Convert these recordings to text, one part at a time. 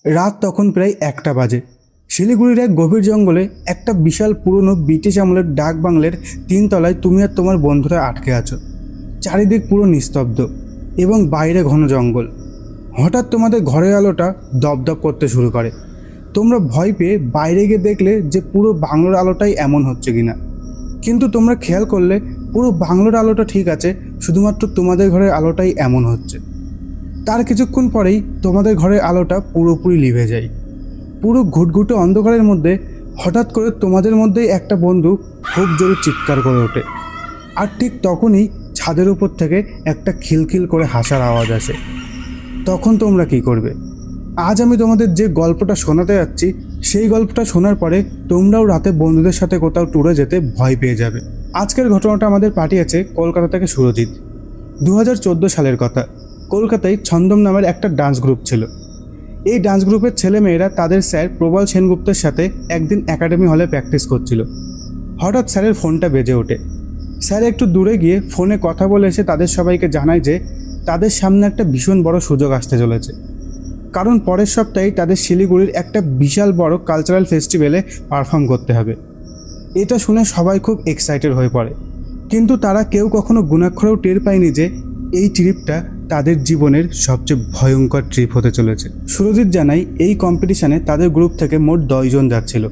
রাত তখন প্রায় 1টা বাজে। শিলিগুড়ির এক গভীর জঙ্গলে একটা বিশাল পুরনো ব্রিটিশ আমলের ডাক বাংলোর 3 তলায় তুমি আর তোমার বন্ধুরা আটকে আছো। চারিদিক পুরো নিস্তব্ধ এবং বাইরে ঘন জঙ্গল। হঠাৎ তোমাদের ঘরের আলোটা দপদপ করতে শুরু করে। তোমরা ভয় পেয়ে বাইরে গিয়ে দেখলে যে পুরো বাংলোর আলোটাই এমন হচ্ছে কিনা, কিন্তু তোমরা খেয়াল করলে পুরো বাংলোর আলোটা ঠিক আছে, শুধুমাত্র তোমাদের ঘরের আলোটাই এমন হচ্ছে। তার কিছুক্ষণ পরেই তোমাদের ঘরের আলোটা পুরোপুরি লিভে যায়। পুরো ঘুটঘুটে অন্ধকারের মধ্যে হঠাৎ করে তোমাদের মধ্যেই একটা বন্ধু খুব জোরে চিৎকার করে ওঠে। আর ঠিক তখনই ছাদের উপর থেকে একটা খিলখিল করে হাসার আওয়াজ আসে। তখন তোমরা কি করবে? আজ আমি তোমাদের যে গল্পটা শোনাতে যাচ্ছি, সেই গল্পটা শোনার পরে তোমরাও রাতে বন্ধুদের সাথে কোথাও ট্যুরে যেতে ভয় পেয়ে যাবে। আজকের ঘটনাটা আমাদের পাঠিয়েছে কলকাতা থেকে সুরজিৎ। 2014 সালের কথা। কলকাতায় ছন্দম নামের একটা ডান্স গ্রুপ ছিল। এই ডান্স গ্রুপের ছেলেমেয়েরা তাদের স্যার প্রবল সেনগুপ্তের সাথে একদিন একাডেমি হলে প্র্যাকটিস করছিল। হঠাৎ স্যারের ফোনটা বেজে ওঠে। স্যার একটু দূরে গিয়ে ফোনে কথা বলে এসে তাদের সবাইকে জানায় যে তাদের সামনে একটা ভীষণ বড় সুযোগ আসতে চলেছে, কারণ পরের সপ্তাহেই তাদের শিলিগুড়ির একটা বিশাল বড় কালচারাল ফেস্টিভ্যালে পারফর্ম করতে হবে। এটা শুনে সবাই খুব এক্সাইটেড হয়ে পড়ে, কিন্তু তারা কেউ কখনো গুণাক্ষরেও টের পায়নি যে এই ট্রিপটা তাদের জীবনের সবচেয়ে ভয়ঙ্কর ট্রিপ হতে চলেছে। সুরজিৎ জানাই এই কম্পিটিশানে তাদের গ্রুপ থেকে মোট 10 জন যাচ্ছিল।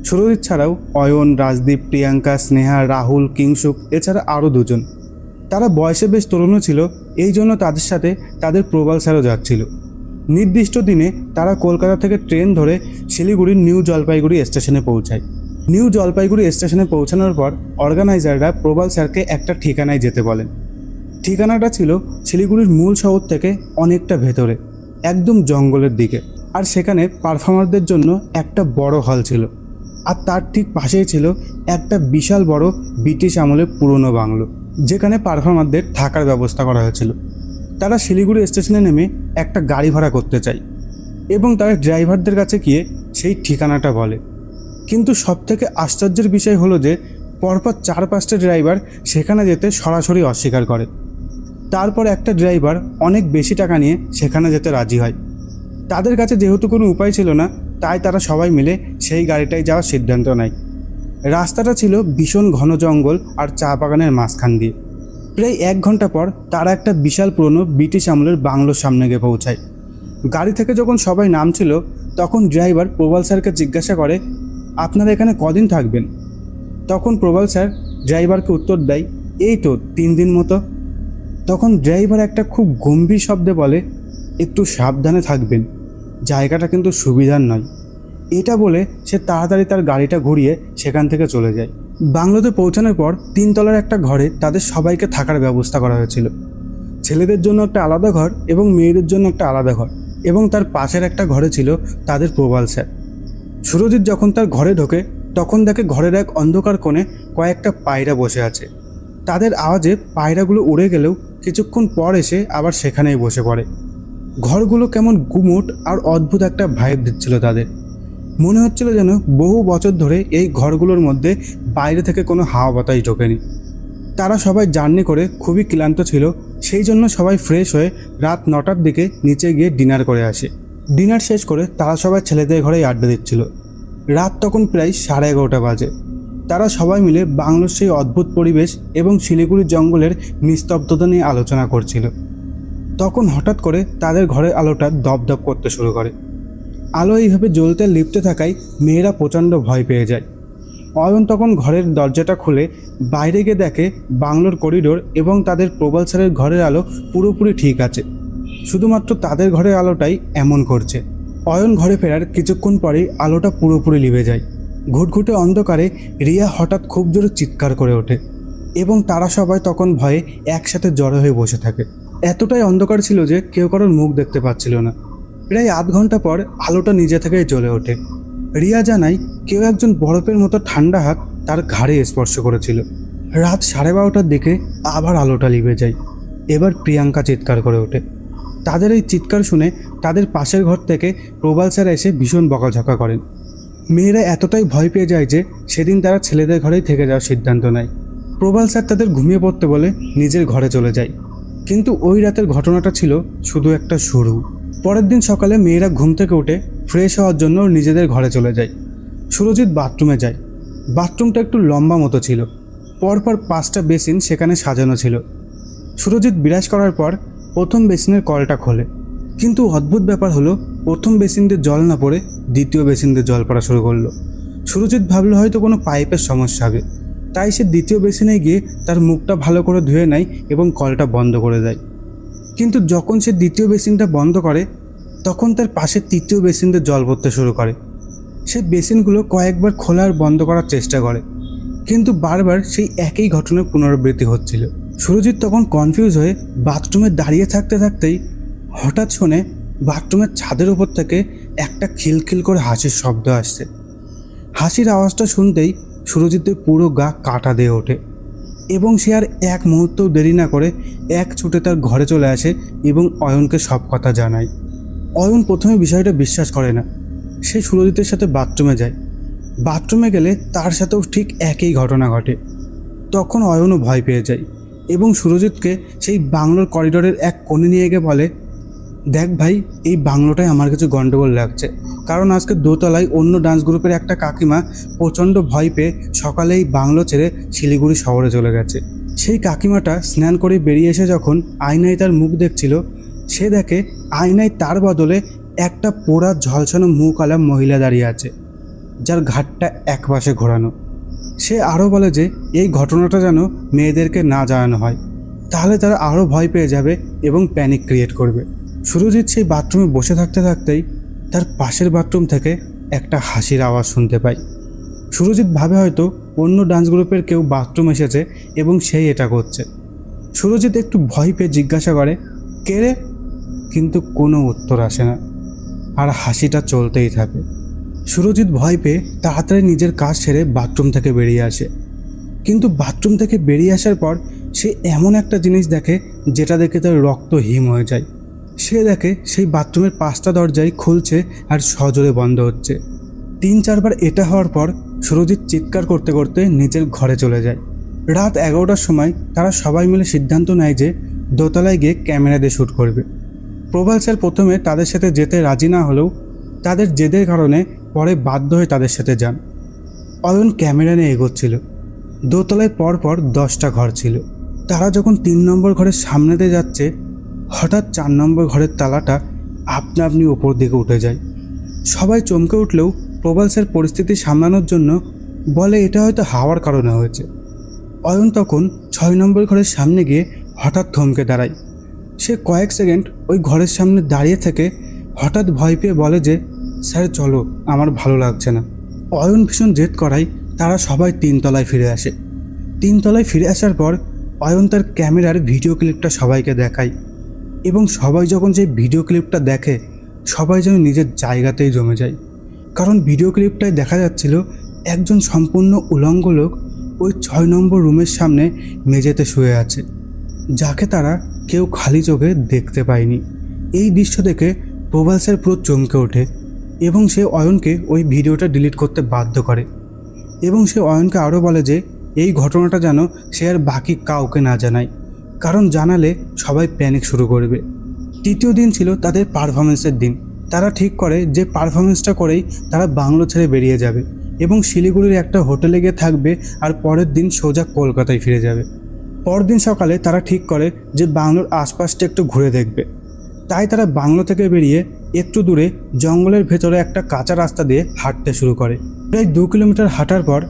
সুরজিৎ ছাড়াও অয়ন, রাজদীপ, প্রিয়াঙ্কা, স্নেহা, রাহুল, কিংসুক, এছাড়া আরও 2 জন। তারা বয়সে বেশ তরুণও ছিল, এই জন্য তাদের সাথে তাদের প্রবাল স্যারও যাচ্ছিল। নির্দিষ্ট দিনে তারা কলকাতা থেকে ট্রেন ধরে শিলিগুড়ির নিউ জলপাইগুড়ি স্টেশনে পৌঁছায়। নিউ জলপাইগুড়ি স্টেশনে পৌঁছানোর পর অর্গানাইজাররা প্রবাল স্যারকে একটা ঠিকানায় যেতে বলেন। ঠিকানাটা ছিল শিলিগুড়ির মূল শহর থেকে অনেকটা ভেতরে, একদম জঙ্গলের দিকে। আর সেখানে পারফর্মারদের জন্য একটা বড় হল ছিল, আর তার ঠিক পাশেই ছিল একটা বিশাল বড় ব্রিটিশ আমলের পুরনো বাংলো, যেখানে পারফর্মারদের থাকার ব্যবস্থা করা হয়েছিল। তারা শিলিগুড়ি স্টেশনে নেমে একটা গাড়ি ভাড়া করতে চায় এবং তারা ড্রাইভারদের কাছে গিয়ে সেই ঠিকানাটা বলে। কিন্তু সবথেকে আশ্চর্যের বিষয় হলো যে পরপর 4-5টা ড্রাইভার সেখানে যেতে সরাসরি অস্বীকার করে। তারপর একটা ড্রাইভার অনেক বেশি টাকা নিয়ে সেখানে যেতে রাজি হয়। তাদের কাছে যেহেতু কোনো উপায় ছিল না, তাই তারা সবাই মিলে সেই গাড়িটায় যাওয়ার সিদ্ধান্ত নেয়। রাস্তাটা ছিল ভীষণ ঘন জঙ্গল আর চা বাগানের মাঝখান দিয়ে। প্রায় 1 ঘন্টা পর তারা একটা বিশাল পুরনো ব্রিটিশ আমলের বাংলোর সামনে গিয়ে পৌঁছায়। গাড়ি থেকে যখন সবাই নামছিল, তখন ড্রাইভার প্রবাল স্যারকে জিজ্ঞাসা করে, আপনারা এখানে কদিন থাকবেন? তখন প্রবাল স্যার ড্রাইভারকে উত্তর দেয়, এই তো 3 দিন মতো। তখন ড্রাইভার একটা খুব গম্ভীর শব্দে বলে, একটু সাবধানে থাকবেন, জায়গাটা কিন্তু সুবিধার নয়। এটা বলে সে তাড়াতাড়ি তার গাড়িটা ঘুরিয়ে সেখান থেকে চলে যায়। বাংলোতে পৌঁছানোর পর 3 তলার একটা ঘরে তাদের সবাইকে থাকার ব্যবস্থা করা হয়েছিল। ছেলেদের জন্য একটা আলাদা ঘর এবং মেয়েদের জন্য একটা আলাদা ঘর, এবং তার পাশের একটা ঘরে ছিল তাদের প্রবাল স্যার। সুরজিৎ যখন তার ঘরে ঢোকে, তখন দেখে ঘরের এক অন্ধকার কোণে কয়েকটা পায়রা বসে আছে। তাদের আওয়াজে পায়রাগুলো উড়ে গেলেও কিছুক্ষণ পর এসে আবার সেখানেই বসে পড়ে। ঘরগুলো কেমন গুমোট আর অদ্ভুত একটা ভাইব দিচ্ছিল তাদের। মনে হচ্ছিল যেন বহু বছর ধরে এই ঘরগুলোর মধ্যে বাইরে থেকে কোনো হাওয়া বাতাস ঢোকেনি। তারা সবাই জার্নি করে খুবই ক্লান্ত ছিল, সেই জন্য সবাই ফ্রেশ হয়ে রাত 9টার দিকে নিচে গিয়ে ডিনার করে আসে। ডিনার শেষ করে তারা সবাই ছেলেদের ঘরেই আড্ডা দিচ্ছিল। রাত তখন প্রায় 11:30 বাজে। তারা সবাই মিলে বাংলোর সেই অদ্ভুত পরিবেশ এবং শিলিগুড়ির জঙ্গলের নিস্তব্ধতা নিয়ে আলোচনা করছিল। তখন হঠাৎ করে তাদের ঘরের আলোটা দপদপ করতে শুরু করে। আলো এইভাবে জ্বলতে লিপ্তে থাকায় মেয়েরা প্রচণ্ড ভয় পেয়ে যায়। অয়ন তখন ঘরের দরজাটা খুলে বাইরে গিয়ে দেখে বাংলোর করিডোর এবং তাদের প্রবাল স্যারের ঘরের আলো পুরোপুরি ঠিক আছে, শুধুমাত্র তাদের ঘরের আলোটাই এমন করছে। অয়ন ঘরে ফেরার কিছুক্ষণ পরেই আলোটা পুরোপুরি লিভে যায়। ঘুটঘুটে অন্ধকারে রিয়া হঠাৎ খুব জোরে চিৎকার করে ওঠে এবং তারা সবাই তখন ভয়ে একসাথে জড়ো হয়ে বসে থাকে। এতটাই অন্ধকার ছিল যে কেউ কারোর মুখ দেখতে পাচ্ছিল না। প্রায় আধ ঘন্টা পর আলোটা নিজে থেকেই জ্বলে ওঠে। রিয়া জানায় কেউ একজন বরফের মতো ঠান্ডা হাত তার ঘাড়ে স্পর্শ করেছিল। রাত 12:30টার দিকে আবার আলোটা লিভে যায়। এবার প্রিয়াঙ্কা চিৎকার করে ওঠে। তাদের এই চিৎকার শুনে তাদের পাশের ঘর থেকে প্রবাল স্যার এসে ভীষণ বকাঝকা করেন। মেয়েরা এতটাই ভয় পেয়ে যায় যে সেদিন তারা ছেলেদের ঘরেই থেকে যাওয়ার সিদ্ধান্ত নেয়। প্রবাল স্যার তাদের ঘুমিয়ে পড়তে বলে নিজের ঘরে চলে যায়। কিন্তু ওই রাতের ঘটনাটা ছিল শুধু একটা শুরু। পরের দিন সকালে মেয়েরা ঘুম থেকে উঠে ফ্রেশ হওয়ার জন্য নিজেদের ঘরে চলে যায়। সুরজিৎ বাথরুমে যায়। বাথরুমটা একটু লম্বা মতো ছিল, পরপর 5টা বেসিন সেখানে সাজানো ছিল। সুরজিৎ বিরাজ করার পর প্রথম বেসিনের কলটা খোলে, কিন্তু অদ্ভুত ব্যাপার হলো প্রথম বেসিন দিয়ে জল না পড়ে দ্বিতীয় বেসিন দিয়ে জল পড়া শুরু করলো। সুরজিৎ ভাবলো হয়তো কোনো পাইপের সমস্যা হবে, তাই সে দ্বিতীয় বেসিনে গিয়ে তার মুখটা ভালো করে ধুয়ে নেয় এবং কলটা বন্ধ করে দেয়। কিন্তু যখন সে দ্বিতীয় বেসিনটা বন্ধ করে তখন তার পাশে তৃতীয় বেসিন দিয়ে জল পড়তে শুরু করে। সে বেসিনগুলো কয়েকবার খোলা আর বন্ধ করার চেষ্টা করে, কিন্তু বারবার সেই একই ঘটনার পুনরাবৃত্তি হচ্ছিল। সুরজিৎ তখন কনফিউজ হয়ে বাথরুমে দাঁড়িয়ে থাকতে থাকতেই হঠাৎ শুনে বাথরুমের ছাদের উপর থেকে একটা খিলখিল করে হাসির শব্দ আসছে। হাসির আওয়াজটা শুনতেই সুরজিতের পুরো গা কাঁটা দিয়ে ওঠে এবং সে আর এক মুহূর্তও দেরি না করে এক ছুটে তার ঘরে চলে আসে এবং অয়নকে সব কথা জানায়। অয়ন প্রথমে বিষয়টা বিশ্বাস করে না। সে সুরজিতের সাথে বাথরুমে যায়। বাথরুমে গেলে তার সাথেও ঠিক একই ঘটনা ঘটে। তখন অয়নও ভয় পেয়ে যায় এবং সুরজিৎকে সেই বাংলোর করিডোরের এক কোণে নিয়ে গিয়ে বলে, দেখ ভাই, এই বাংলোটায় আমার কিছু গণ্ডগোল লাগছে, কারণ আজকে দোতলায় অন্য ডান্স গ্রুপের একটা কাকিমা প্রচণ্ড ভয় পেয়ে সকালে এই বাংলো ছেড়ে শিলিগুড়ি শহরে চলে গেছে। সেই কাকিমাটা স্নান করে বেরিয়ে এসে যখন আয়নায় তার মুখ দেখছিল, সে দেখে আয়নায় তার বদলে একটা পোড়া ঝলসানো মুখওয়ালা মহিলা দাঁড়িয়ে আছে, যার ঘাটটা একপাশে ঘোরানো। সে আরও বলে যে এই ঘটনাটা যেন মেয়েদেরকে না জানানো হয়, তাহলে তারা আরও ভয় পেয়ে যাবে এবং প্যানিক ক্রিয়েট করবে। সুরজিৎ সেই বাথরুমে বসে থাকতে থাকতেই তার পাশের বাথরুম থেকে একটা হাসির আওয়াজ শুনতে পায়। সুরজিৎ ভাবে হয়তো অন্য ডান্স গ্রুপের কেউ বাথরুম এসেছে এবং সেই এটা করছে। সুরজিৎ একটু ভয় পেয়ে জিজ্ঞাসা করে, কে রে? কিন্তু কোনো উত্তর আসে না, আর হাসিটা চলতেই থাকে। সুরজিৎ ভয় পেয়ে তাড়াতাড়ি নিজের কাজ ছেড়ে বাথরুম থেকে বেরিয়ে আসে, কিন্তু বাথরুম থেকে বেরিয়ে আসার পর সে এমন একটা জিনিস দেখে যেটা দেখে তার রক্ত হিম হয়ে যায়। সে দেখে সেই বাথরুমের 5টা দরজাই খুলছে আর সজোরে বন্ধ হচ্ছে। 3-4 বার এটা হওয়ার পর সুরজিৎ চিৎকার করতে করতে নিজের ঘরে চলে যায়। রাত 11টার সময় তারা সবাই মিলে সিদ্ধান্ত নেয় যে দোতলায় গিয়ে ক্যামেরা দিয়ে শ্যুট করবে। প্রবাল স্যার প্রথমে তাদের সাথে যেতে রাজি না হলেও তাদের জেদের কারণে পরে বাধ্য হয়ে তাদের সাথে যান। অয়ন ক্যামেরা নিয়ে এগোচ্ছিল। দোতলায় পরপর 10টা ঘর ছিল। তারা যখন 3 নম্বর ঘরের সামনে দিয়ে যাচ্ছে, হঠাৎ 4 নম্বর ঘরের তালাটা আপনা আপনি ওপর দিকে উঠে যায়। সবাই চমকে উঠলেও প্রবাল স্যার পরিস্থিতি সামলানোর জন্য বলে এটা হয়তো হাওয়ার কারণে হয়েছে। অয়ন তখন 6 নম্বর ঘরের সামনে গিয়ে হঠাৎ থমকে দাঁড়ায়। সে কয়েক সেকেন্ড ওই ঘরের সামনে দাঁড়িয়ে থেকে হঠাৎ ভয় পেয়ে বলে যে, স্যার চলো, আমার ভালো লাগছে না। অয়ন ভীষণ জেদ করায় তারা সবাই 3 তলায় ফিরে আসে। 3 তলায় ফিরে আসার পর অয়ন তার ক্যামেরার ভিডিও ক্লিপটা সবাইকে দেখায় এবং সবাই যখন সেই ভিডিও ক্লিপটা দেখে সবাই যেন নিজের জায়গাতেই জমে যায়, কারণ ভিডিও ক্লিপটায় দেখা যাচ্ছিল একজন সম্পূর্ণ উলঙ্গ লোক ওই 6 নম্বর রুমের সামনে মেঝেতে শুয়ে আছে, যাকে তারা কেউ খালি চোখে দেখতে পায়নি। এই দৃশ্য দেখে প্রবাল স্যার পুরো চমকে ওঠে এবং সে অয়নকে ওই ভিডিওটা ডিলিট করতে বাধ্য করে এবং সে অয়নকে আরও বলে যে এই ঘটনাটা যেন সে আর বাকি কাউকে না জানায়, কারণ জানালে সবাই প্যানিক শুরু করবে। তৃতীয় দিন ছিল তাদের পারফরমেন্সের দিন। তারা ঠিক করে যে পারফরমেন্সটা করেই তারা বাংলো ছেড়ে বেরিয়ে যাবে এবং শিলিগুড়ির একটা হোটেলে গিয়ে থাকবে আর পরের দিন সোজা কলকাতায় ফিরে যাবে। পরদিন সকালে তারা ঠিক করে যে বাংলোর আশপাশটা একটু ঘুরে দেখবে। তাই তারা বাংলো থেকে বেরিয়ে একটু দূরে জঙ্গলের ভেতরে একটা কাঁচা রাস্তা দিয়ে হাঁটতে শুরু করে। প্রায় 2 কিলোমিটার হাঁটার পর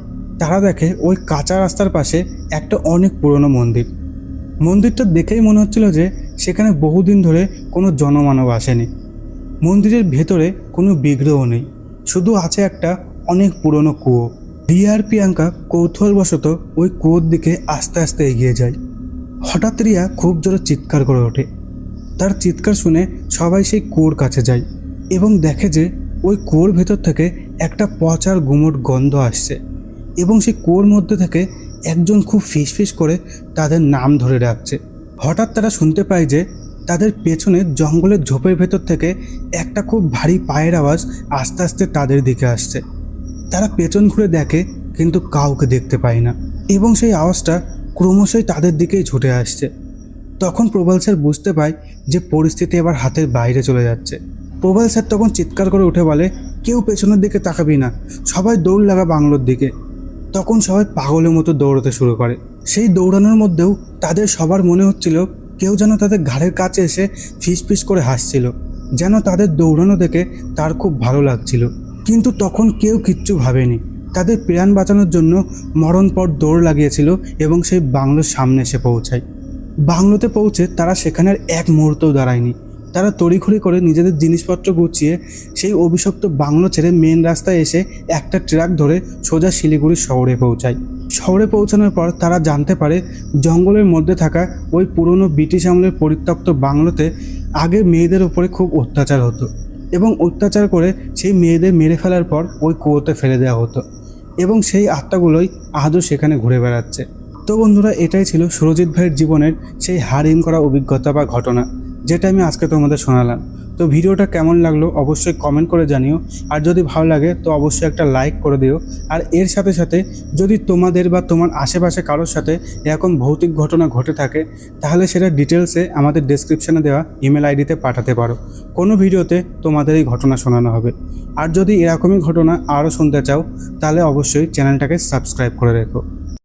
তারা দেখে ওই কাঁচা রাস্তার পাশে একটা অনেক পুরনো মন্দির। মন্দিরটা দেখেই মনে হচ্ছিল যে সেখানে বহুদিন ধরে কোনো জনমানব আসেনি। মন্দিরের ভেতরে কোনো বিগ্রহ নেই, শুধু আছে একটা অনেক পুরনো কুয়ো। রিয়া আর প্রিয়াঙ্কা কৌতূহলবশত ওই কুয়োর দিকে আস্তে আস্তে এগিয়ে যায়। হঠাৎ রিয়া খুব জোরে চিৎকার করে ওঠে। তার চিৎকার শুনে সবাই সেই কুয়োর কাছে যায় এবং দেখে যে ওই কুয়োর ভেতর থেকে একটা পচার গুমোট গন্ধ আসছে এবং সেই কুয়োর মধ্যে থেকে একজন খুব ফিসফিস করে তাদের নাম ধরে ডাকছে। হঠাৎ তারা শুনতে পায় যে তাদের পেছনে জঙ্গলের ঝোপের ভেতর থেকে একটা খুব ভারী পায়ের আওয়াজ আস্তে আস্তে তাদের দিকে আসছে। তারা পেছন ঘুরে দেখে কিন্তু কাউকে দেখতে পায় না এবং সেই আওয়াজটা ক্রমশই তাদের দিকেই ছুটে আসছে। তখন প্রবাল স্যার বুঝতে পায় যে পরিস্থিতি এবার হাতের বাইরে চলে যাচ্ছে। প্রবাল স্যার তখন চিৎকার করে উঠে বলে, কেউ পেছনের দিকে তাকাবি না, সবাই দৌড় লাগা বাংলোর দিকে। তখন সবাই পাগলের মতো দৌড়াতে শুরু করে। সেই দৌড়ানোর মধ্যেও তাদের সবার মনে হচ্ছিল কেউ যেন তাদের ঘাড়ের কাছে এসে ফিস ফিস করে হাসছিল, যেন তাদের দৌড়ানো দেখে তার খুব ভালো লাগছিল। কিন্তু তখন কেউ কিচ্ছু ভাবেনি, তাদের প্রাণ বাঁচানোর জন্য মরণপর দৌড় লাগিয়েছিল এবং সেই বাংলোর সামনে এসে পৌঁছায়। বাংলোতে পৌঁছে তারা সেখানে আর এক মুহূর্তও দাঁড়ায়নি। তারা তড়িঘড়ি করে নিজেদের জিনিসপত্র গুছিয়ে সেই অভিশপ্ত বাংলো ছেড়ে মেন রাস্তায় এসে একটা ট্রাক ধরে সোজা শিলিগুড়ি শহরে পৌঁছায়। শহরে পৌঁছানোর পর তারা জানতে পারে জঙ্গলের মধ্যে থাকা ওই পুরনো ব্রিটিশ আমলের পরিত্যক্ত বাংলোতে আগে মেয়েদের উপরে খুব অত্যাচার হতো এবং অত্যাচার করে সেই মেয়েদের মেরে ফেলার পর ওই কুয়োতে ফেলে দেওয়া হতো এবং সেই আত্মাগুলোই আজও সেখানে ঘুরে বেড়াচ্ছে। তো বন্ধুরা, এটাই ছিল সুরজিৎ ভাইয়ের জীবনের সেই হাড় হিম করা অভিজ্ঞতা বা ঘটনা, যেটা আমি আজকে তোমাদের শোনালাম। তো ভিডিওটা কেমন লাগলো অবশ্যই কমেন্ট করে জানিও, আর যদি ভালো লাগে তো অবশ্যই একটা লাইক করে দিও। আর এর সাথে সাথে যদি তোমাদের বা তোমার আশেপাশে কারোর সাথে এরকম ভৌতিক ঘটনা ঘটে থাকে তাহলে সেটা ডিটেলসে আমাদের ডেসক্রিপশানে দেওয়া ইমেল আইডিতে পাঠাতে পারো। কোনো ভিডিওতে তোমাদের এই ঘটনা শোনানো হবে। আর যদি এরকমই ঘটনা আরও শুনতে চাও তাহলে অবশ্যই চ্যানেলটাকে সাবস্ক্রাইব করে রেখো।